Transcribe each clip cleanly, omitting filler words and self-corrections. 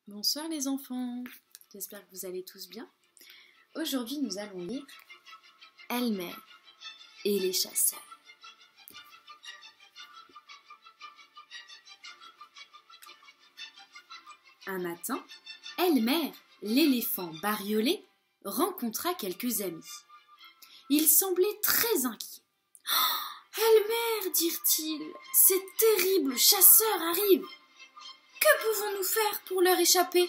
Bonsoir les enfants, j'espère que vous allez tous bien. Aujourd'hui nous allons lire Elmer et les chasseurs. Un matin, Elmer, l'éléphant bariolé, rencontra quelques amis. Il semblait très inquiet. « Elmer, dirent-ils, ces terribles chasseurs arrivent. Que pouvons-nous faire pour leur échapper ?»«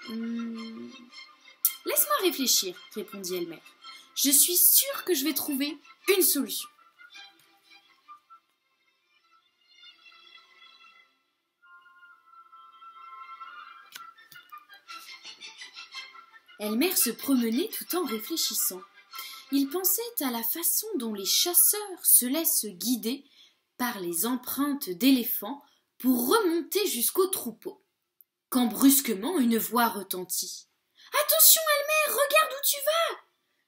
Laisse-moi réfléchir, répondit Elmer. Je suis sûre que je vais trouver une solution. Elmer se promenait tout en réfléchissant. Il pensait à la façon dont les chasseurs se laissent guider par les empreintes d'éléphants pour remonter jusqu'au troupeau. Quand brusquement une voix retentit. « Attention, Elmer, regarde où tu vas !»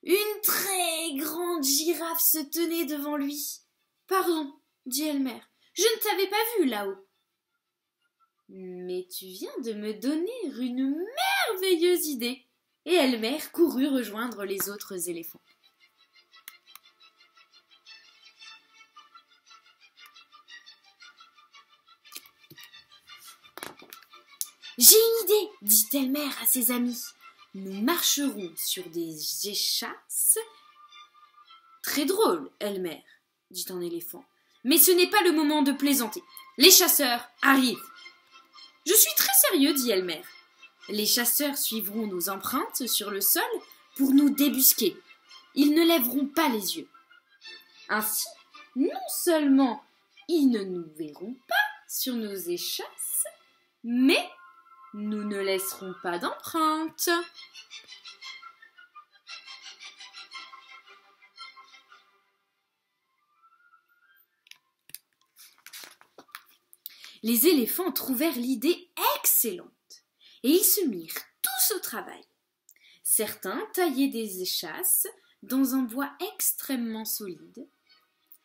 Une très grande girafe se tenait devant lui. « Pardon, dit Elmer, je ne t'avais pas vu là-haut. »« Mais tu viens de me donner une merveilleuse idée. » Et Elmer courut rejoindre les autres éléphants. « J'ai une idée, dit Elmer à ses amis. Nous marcherons sur des échasses. »« Très drôle, Elmer, dit un éléphant. Mais ce n'est pas le moment de plaisanter. Les chasseurs arrivent. »« Je suis très sérieux, dit Elmer. Les chasseurs suivront nos empreintes sur le sol pour nous débusquer. Ils ne lèveront pas les yeux. Ainsi, non seulement ils ne nous verront pas sur nos échasses, mais nous ne laisserons pas d'empreintes. » Les éléphants trouvèrent l'idée excellente et ils se mirent tous au travail. Certains taillaient des échasses dans un bois extrêmement solide,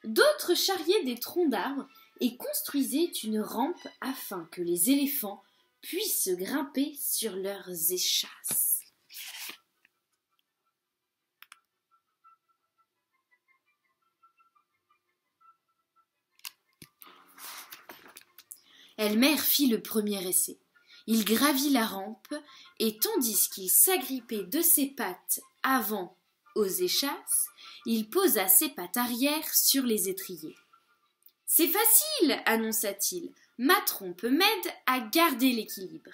d'autres charriaient des troncs d'arbres et construisaient une rampe afin que les éléphants puissent grimper sur leurs échasses. Elmer fit le premier essai. Il gravit la rampe et tandis qu'il s'agrippait de ses pattes avant aux échasses, il posa ses pattes arrière sur les étriers. « C'est facile, annonça-t-il. Ma trompe m'aide à garder l'équilibre. »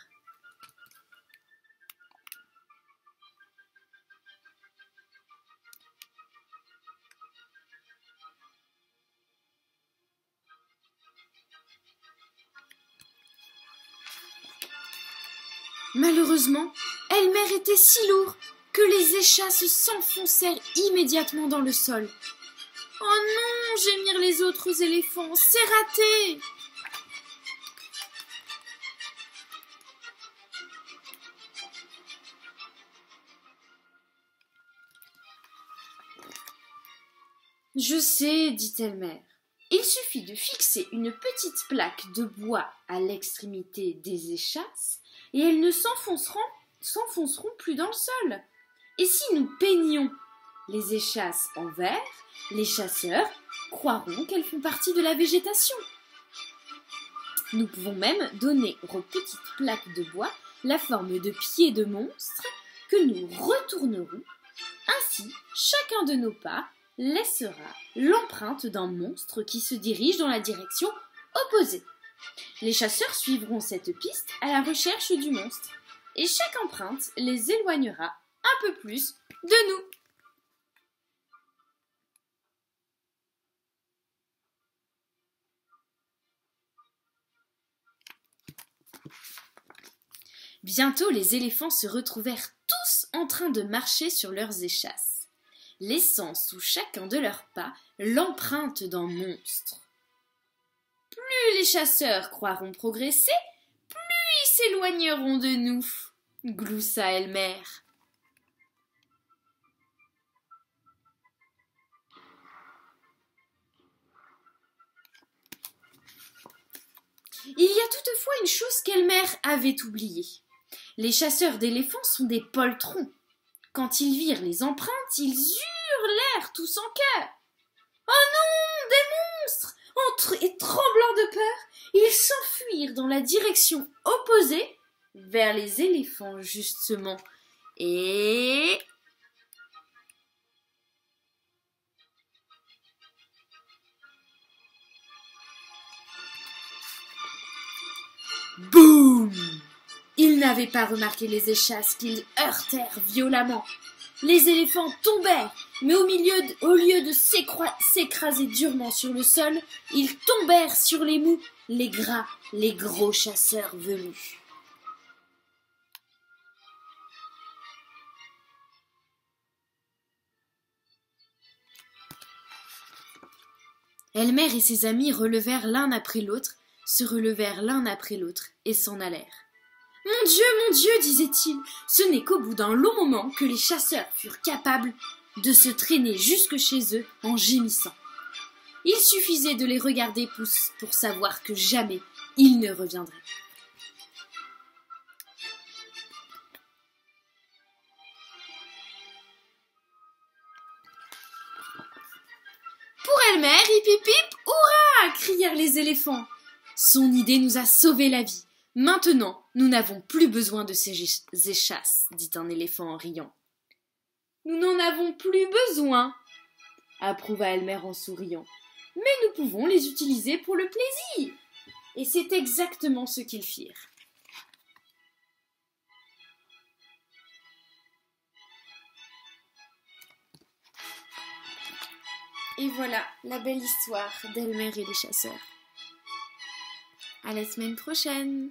Malheureusement, Elmer était si lourd que les échasses s'enfoncèrent immédiatement dans le sol. « Oh non !» gémirent les autres éléphants, « c'est raté !» « Je sais, dit Elmer. Il suffit de fixer une petite plaque de bois à l'extrémité des échasses et elles ne s'enfonceront plus dans le sol. Et si nous peignions les échasses en vert, les chasseurs croiront qu'elles font partie de la végétation. Nous pouvons même donner aux petites plaques de bois la forme de pieds de monstres que nous retournerons. Ainsi, chacun de nos pas laissera l'empreinte d'un monstre qui se dirige dans la direction opposée. Les chasseurs suivront cette piste à la recherche du monstre et chaque empreinte les éloignera un peu plus de nous. Bientôt, les éléphants se retrouvèrent tous en train de marcher sur leurs échasses, laissant sous chacun de leurs pas l'empreinte d'un monstre. Plus les chasseurs croiront progresser, plus ils s'éloigneront de nous, gloussa Elmer. Il y a toutefois une chose qu'Elmer avait oubliée. Les chasseurs d'éléphants sont des poltrons. Quand ils virent les empreintes, ils hurlèrent tous en chœur. « Oh non, des monstres !» Et tremblant de peur, ils s'enfuirent dans la direction opposée, vers les éléphants justement. Et... boum! Ils n'avaient pas remarqué les échasses qu'ils heurtèrent violemment. Les éléphants tombèrent, mais au lieu de s'écraser durement sur le sol, ils tombèrent sur les mous, les gras, les gros chasseurs velus. Elmer et ses amis se relevèrent l'un après l'autre, et s'en allèrent. « Mon Dieu, disait-il, ce n'est qu'au bout d'un long moment que les chasseurs furent capables de se traîner jusque chez eux en gémissant. Il suffisait de les regarder pour savoir que jamais ils ne reviendraient. » Pour Elmer, hip hip hip, hurrah! Crièrent les éléphants. Son idée nous a sauvé la vie. Maintenant, nous n'avons plus besoin de ces échasses, dit un éléphant en riant. Nous n'en avons plus besoin, approuva Elmer en souriant. Mais nous pouvons les utiliser pour le plaisir. Et c'est exactement ce qu'ils firent. Et voilà la belle histoire d'Elmer et les chasseurs. À la semaine prochaine!